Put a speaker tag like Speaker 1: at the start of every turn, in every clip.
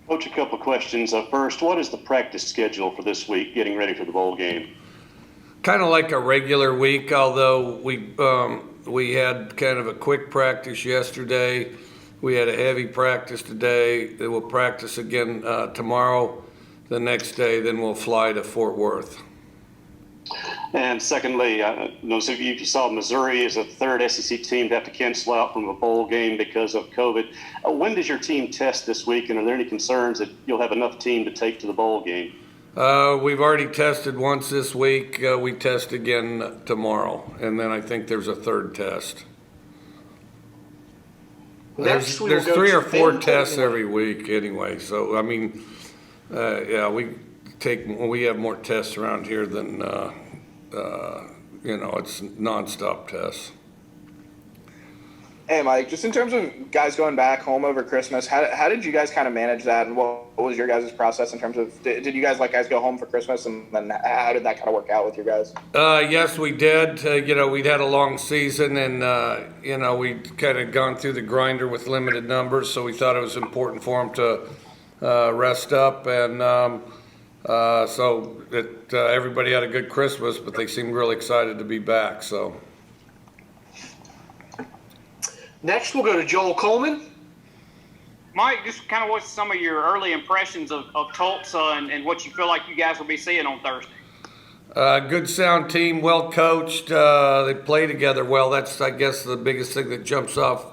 Speaker 1: Coach, a couple of questions. First, what is the practice schedule for this week, getting ready for the bowl game?
Speaker 2: Kind of like a regular week, although we had kind of a quick practice yesterday. We had a heavy practice today. We'll practice again tomorrow. The next day, then we'll fly to Fort Worth.
Speaker 1: And secondly, so if you saw Missouri as a third SEC team to have to cancel out from a bowl game because of COVID. When does your team test this week, and are there any concerns that you'll have enough team to take to the bowl game?
Speaker 2: We've already tested once this week. We test again tomorrow, and then I think there's a third test. There's 3 or 4 tests every week anyway. So I mean, yeah, we have more tests around here than it's nonstop tests.
Speaker 3: Hey, Mike, just in terms of guys going back home over Christmas, how did you guys kind of manage that, and what was your guys' process in terms of, did you guys let guys go home for Christmas, and then how did that kind of work out with your guys?
Speaker 2: Yes, we did. We'd had a long season, and, we'd kind of gone through the grinder with limited numbers, so we thought it was important for them to rest up, and so that everybody had a good Christmas, but they seemed really excited to be back, so.
Speaker 4: Next, we'll go to Joel Coleman.
Speaker 5: Mike, just kind of what's some of your early impressions of Tulsa and what you feel like you guys will be seeing on Thursday?
Speaker 2: Good sound team, well coached. They play together well. That's, I guess, the biggest thing that jumps off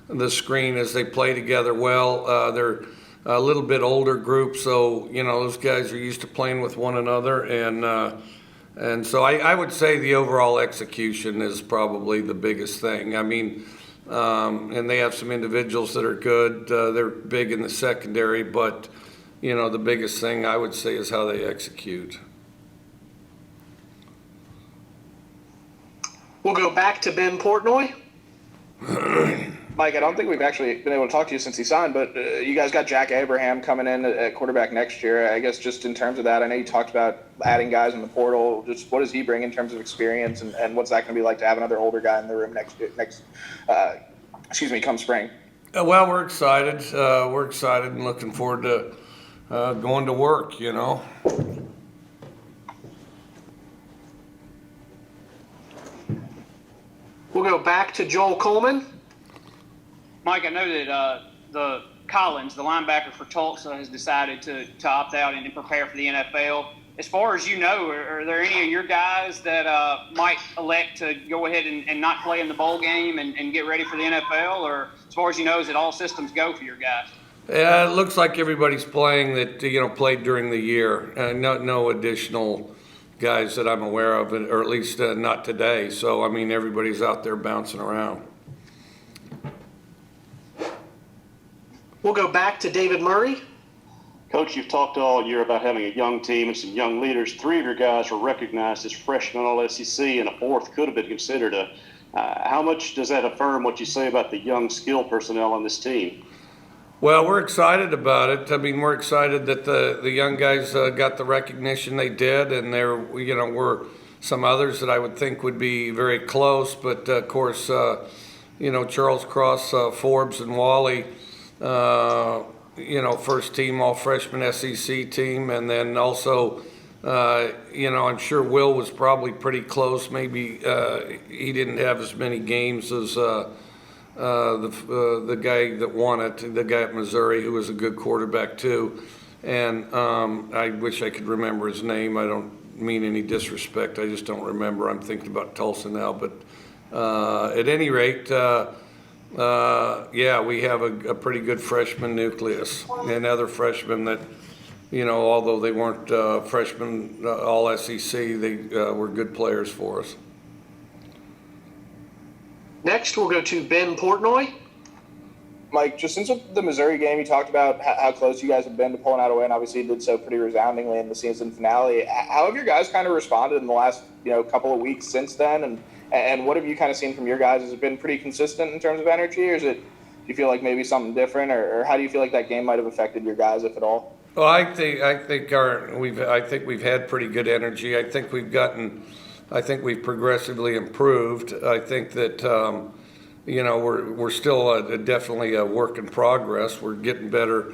Speaker 2: the screen is they play together well. They're a little bit older group, so, those guys are used to playing with one another. And so I would say the overall execution is probably the biggest thing. I mean, and they have some individuals that are good. They're big in the secondary, but, the biggest thing I would say is how they execute.
Speaker 4: We'll go back to Ben Portnoy.
Speaker 3: Mike, I don't think we've actually been able to talk to you since he signed, but you guys got Jack Abraham coming in at quarterback next year. I guess just in terms of that, I know you talked about adding guys in the portal. Just what does he bring in terms of experience, and what's that going to be like to have another older guy in the room come spring?
Speaker 2: Well, we're excited. We're excited and looking forward to going to work,
Speaker 4: We'll go back to Joel Coleman.
Speaker 5: Mike, I know that the Collins, the linebacker for Tulsa, has decided to opt out and prepare for the NFL. As far as you know, are there any of your guys that might elect to go ahead and not play in the bowl game and get ready for the NFL? Or as far as you know, is it all systems go for your guys?
Speaker 2: Yeah, it looks like everybody's playing that, played during the year. No additional guys that I'm aware of, or at least not today. So, I mean, everybody's out there bouncing around.
Speaker 4: We'll go back to David Murray.
Speaker 1: Coach, you've talked all year about having a young team and some young leaders. 3 of your guys were recognized as freshmen All-SEC, and a 4th could have been considered. How much does that affirm what you say about the young skill personnel on this team?
Speaker 2: Well, we're excited about it. I mean, we're excited that the young guys got the recognition they did, and there, were some others that I would think would be very close. But of course, Charles Cross, Forbes, and Wally. First team all freshman SEC team, and then also, I'm sure Will was probably pretty close. Maybe he didn't have as many games as the guy that won it, the guy at Missouri, who was a good quarterback too. And I wish I could remember his name. I don't mean any disrespect. I just don't remember. I'm thinking about Tulsa now, but at any rate. We have a pretty good freshman nucleus, and other freshmen that, although they weren't freshmen all SEC, they were good players for us.
Speaker 4: Next, we'll go to Ben Portnoy.
Speaker 3: Mike, just since the Missouri game, you talked about how close you guys have been to pulling out a win. Obviously, you did so pretty resoundingly in the season finale. How have your guys kind of responded in the last couple of weeks since then? And what have you kind of seen from your guys? Has it been pretty consistent in terms of energy, or do you feel like maybe something different, or how do you feel like that game might have affected your guys, if at all?
Speaker 2: Well, I think we've had pretty good energy. I think we've progressively improved. I think that we're still definitely a work in progress. We're getting better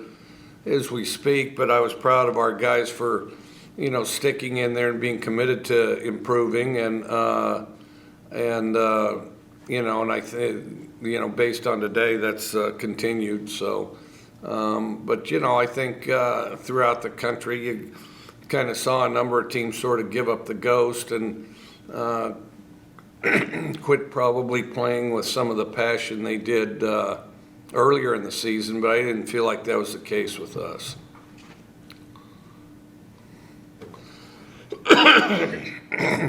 Speaker 2: as we speak, but I was proud of our guys for, sticking in there and being committed to improving, and I think, based on today, that's continued. So, but I think throughout the country, you kind of saw a number of teams sort of give up the ghost and quit probably playing with some of the passion they did earlier in the season, but I didn't feel like that was the case with us.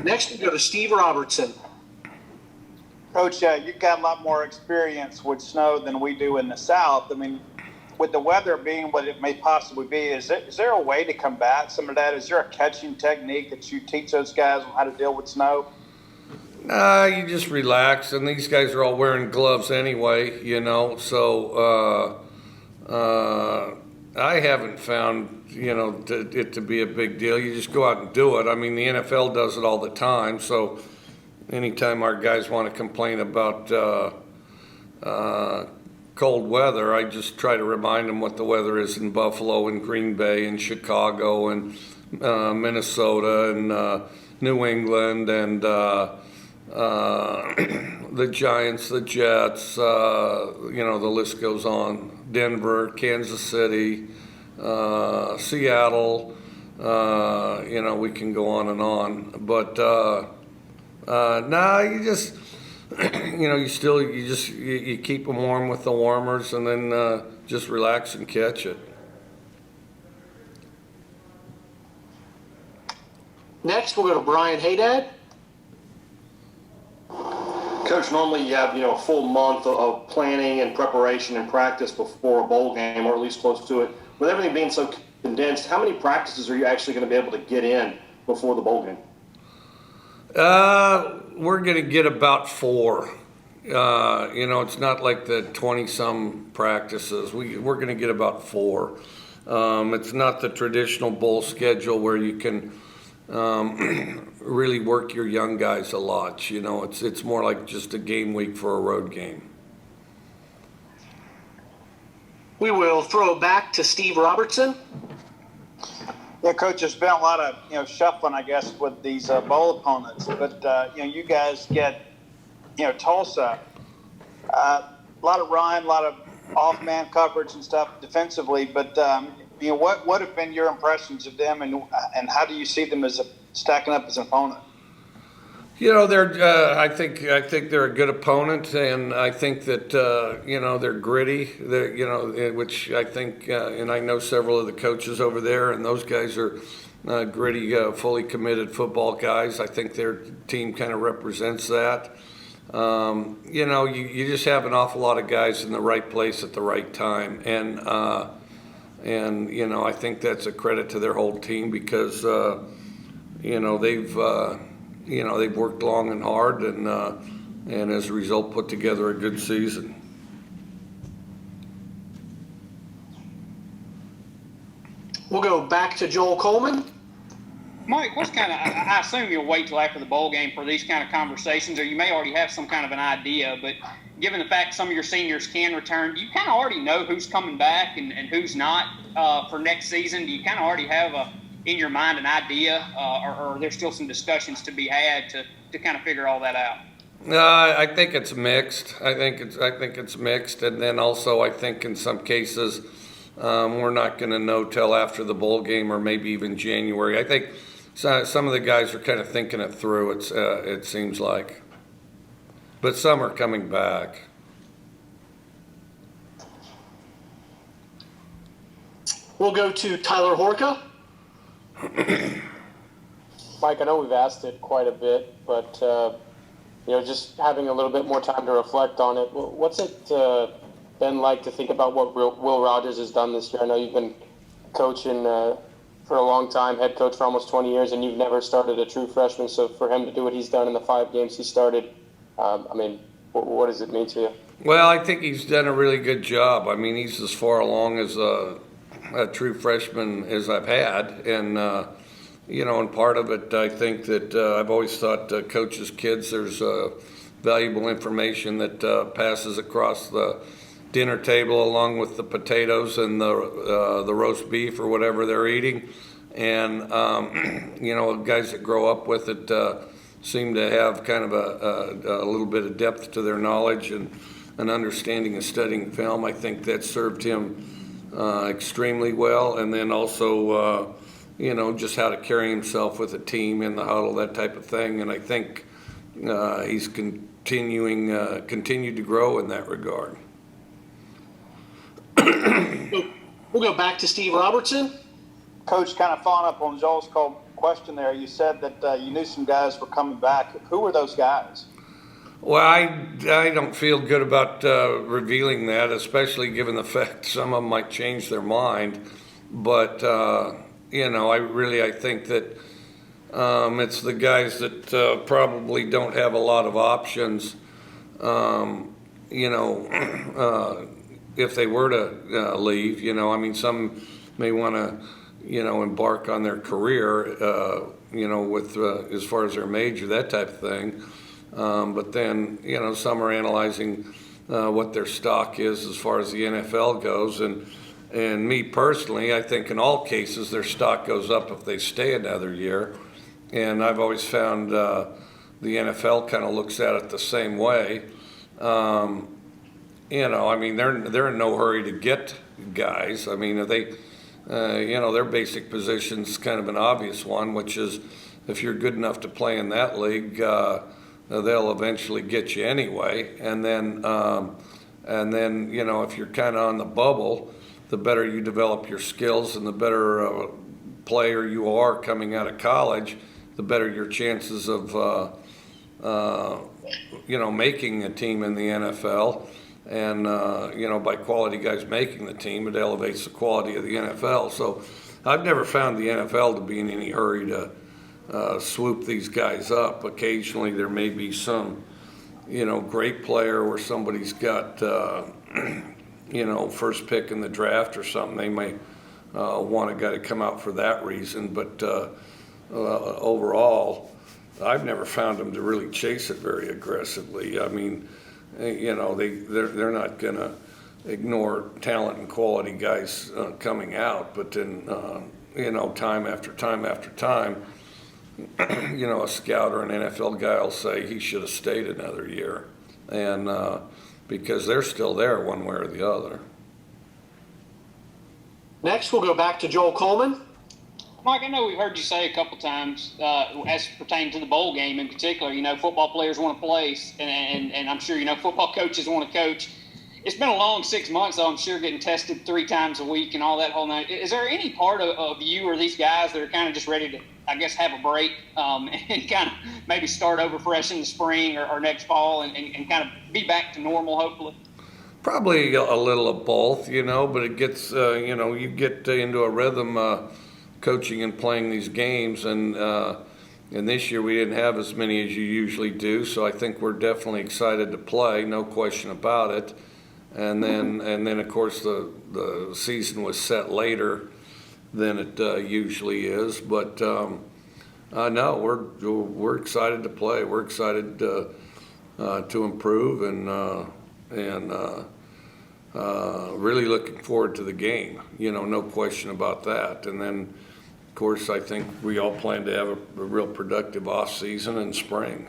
Speaker 4: Next, we go to Steve Robertson.
Speaker 6: Coach, you've got a lot more experience with snow than we do in the South. I mean, with the weather being what it may possibly be, is there a way to combat some of that? Is there a catching technique that you teach those guys on how to deal with snow?
Speaker 2: You just relax, and these guys are all wearing gloves anyway, so I haven't found, it to be a big deal. You just go out and do it. I mean, the NFL does it all the time, so anytime our guys want to complain about cold weather, I just try to remind them what the weather is in Buffalo and Green Bay and Chicago and Minnesota and New England and the Giants, the Jets, the list goes on. Denver, Kansas City, Seattle, we can go on and on. But you just, you keep them warm with the warmers, and then just relax and catch it.
Speaker 4: Next, we'll go to Brian Haydad.
Speaker 7: Coach, normally you have, a full month of planning and preparation and practice before a bowl game, or at least close to it. With everything being so condensed, how many practices are you actually going to be able to get in before the bowl game?
Speaker 2: We're going to get about 4. It's not like the 20-some practices. We're going to get about 4. It's not the traditional bowl schedule where you can really work your young guys a lot. It's more like just a game week for a road game.
Speaker 4: We will throw it back to Steve Robertson.
Speaker 6: Yeah, Coach, there's been a lot of shuffling, I guess, with these bowl opponents. But you guys get Tulsa, a lot of run, a lot of off-man coverage and stuff defensively. But what have been your impressions of them, and how do you see them as stacking up as an opponent?
Speaker 2: They're. I think they're a good opponent, and I think that they're gritty. Which I think, and I know several of the coaches over there, and those guys are gritty, fully committed football guys. I think their team kind of represents that. You just have an awful lot of guys in the right place at the right time, and I think that's a credit to their whole team because they've worked long and hard, and as a result put together a good season.
Speaker 4: We'll go back to Joel Coleman.
Speaker 5: Mike, I assume you'll wait till after the bowl game for these kind of conversations, or you may already have some kind of an idea, but given the fact some of your seniors can return, do you kind of already know who's coming back and who's not for next season? Do you kind of already have in your mind an idea, or are there still some discussions to be had to kind of figure all that out?
Speaker 2: I think it's mixed. I think it's mixed, and then also I think in some cases we're not going to know till after the bowl game or maybe even January. I think some of the guys are kind of thinking it through. It seems like, but some are coming back.
Speaker 4: We'll go to Tyler Horka.
Speaker 8: Mike, I know we've asked it quite a bit, but just having a little bit more time to reflect on it, what's it been like to think about what Will Rogers has done this year? I know you've been coaching for a long time, head coach for almost 20 years, and you've never started a true freshman. So for him to do what he's done in the 5 games he started, what does it mean to you?
Speaker 2: Well, I think he's done a really good job. I mean, he's as far along as a true freshman as I've had, and and part of it, I think that I've always thought coaches' kids, there's valuable information that passes across the dinner table along with the potatoes and the roast beef or whatever they're eating. And, guys that grow up with it seem to have kind of a little bit of depth to their knowledge and an understanding of studying film. I think that served him extremely well. And then also, just how to carry himself with a team in the huddle, that type of thing. And I think he's continued to grow in that regard.
Speaker 4: We'll go back to Steve Robertson.
Speaker 6: Coach, kind of following up on Joel's question there, you said that you knew some guys were coming back. Who were those guys?
Speaker 2: Well, I don't feel good about revealing that, especially given the fact some of them might change their mind. But, I think that it's the guys that probably don't have a lot of options, if they were to leave. Some may want to, embark on their career, with as far as their major, that type of thing. But then, some are analyzing what their stock is as far as the NFL goes. And me personally, I think in all cases their stock goes up if they stay another year. And I've always found the NFL kind of looks at it the same way. They're in no hurry to get guys. Their basic position's kind of an obvious one, which is if you're good enough to play in that league, they'll eventually get you anyway. And then, if you're kind of on the bubble, the better you develop your skills and the better player you are coming out of college, the better your chances of, making a team in the NFL. And, by quality guys making the team, it elevates the quality of the NFL. So I've never found the NFL to be in any hurry to swoop these guys up. Occasionally there may be some, great player where somebody's got, first pick in the draft or something. They may want a guy to come out for that reason. But overall, I've never found them to really chase it very aggressively. They're not going to ignore talent and quality guys coming out, but then, time after time after time, a scout or an NFL guy will say he should have stayed another year, and because they're still there one way or the other.
Speaker 4: Next, we'll go back to Joel Coleman.
Speaker 5: Mike, I know we've heard you say a couple times, as pertaining to the bowl game in particular, football players want to play, and I'm sure, football coaches want to coach. It's been a long 6 months, though, I'm sure, getting tested 3 times a week and all that whole night. Is there any part of you or these guys that are kind of just ready to, I guess, have a break and kind of maybe start over fresh in the spring or next fall and kind of be back to normal, hopefully?
Speaker 2: Probably a little of both, but it gets, you get into a rhythm coaching and playing these games, and this year we didn't have as many as you usually do, so I think we're definitely excited to play, no question about it. And then of course the season was set later than it usually is, but no, we're excited to play. We're excited to improve and really looking forward to the game. No question about that. And then, of course, I think we all plan to have a real productive off season in spring.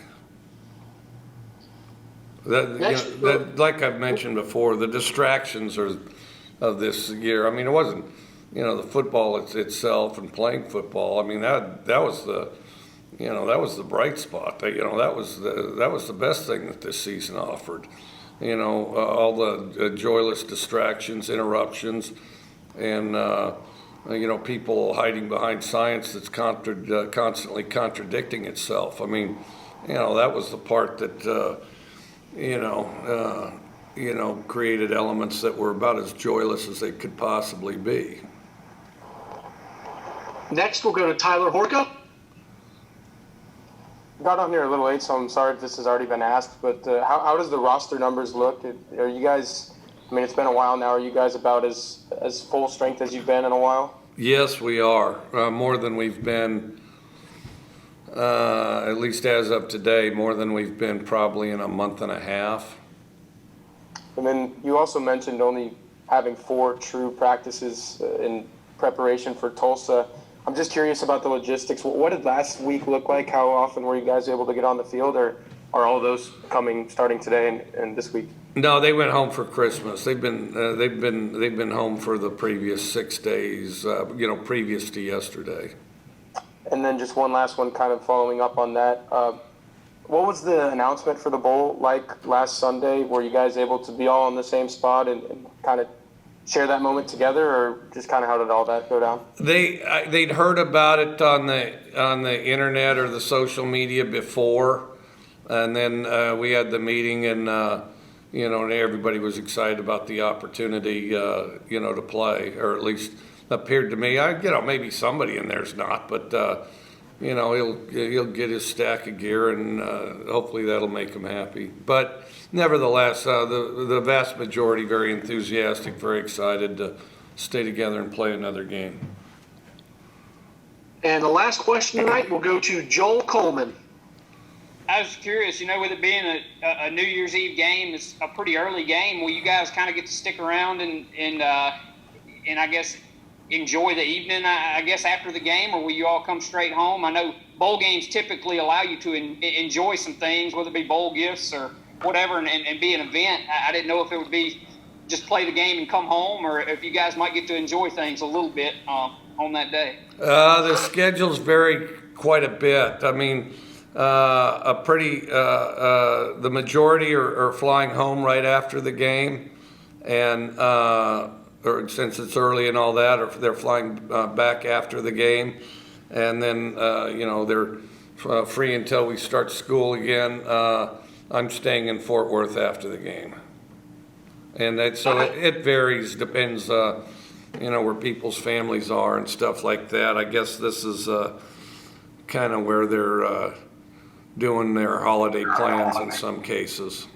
Speaker 2: Like I've mentioned before, the distractions of this year. It wasn't, the football itself and playing football. That was the bright spot. That was the best thing that this season offered. All the joyless distractions, interruptions, and people hiding behind science that's constantly contradicting itself. That was the part that created elements that were about as joyless as they could possibly be.
Speaker 4: Next, we'll go to Tyler Horka.
Speaker 8: Got on here a little late, so I'm sorry if this has already been asked, but how does the roster numbers look? Are you guys, it's been a while now, are you guys about as full strength as you've been in a while?
Speaker 2: Yes, we are. More than we've been, at least as of today, more than we've been probably in a month and a half.
Speaker 8: And then you also mentioned only having 4 true practices in preparation for Tulsa. I'm just curious about the logistics. What did last week look like? How often were you guys able to get on the field, or are all those starting today and this week?
Speaker 2: No, they went home for Christmas. They've been home for the previous 6 days. Previous to yesterday.
Speaker 8: And then just one last one, kind of following up on that. What was the announcement for the bowl like last Sunday? Were you guys able to be all in the same spot and kind of share that moment together, or just kind of how did all that go down?
Speaker 2: They'd heard about it on the internet or the social media before, and then we had the meeting, and and everybody was excited about the opportunity, to play, or at least appeared to me. Maybe somebody in there's not, but he'll get his stack of gear, and hopefully that'll make him happy. But nevertheless, the vast majority very enthusiastic, very excited to stay together and play another game.
Speaker 4: And the last question tonight will go to Joel Coleman.
Speaker 5: I was curious, with it being a New Year's Eve game, it's a pretty early game. Will you guys kind of get to stick around and I guess enjoy the evening, I guess, after the game, or will you all come straight home? I know bowl games typically allow you to enjoy some things, whether it be bowl gifts or whatever, and be an event. I didn't know if it would be just play the game and come home, or if you guys might get to enjoy things a little bit on that day.
Speaker 2: The schedules vary quite a bit. I mean, the majority are flying home right after the game, and or since it's early and all that, or they're flying back after the game, and then they're free until we start school again. I'm staying in Fort Worth after the game, and it varies, depends, where people's families are and stuff like that. I guess this is kind of where they're doing their holiday plans in some cases.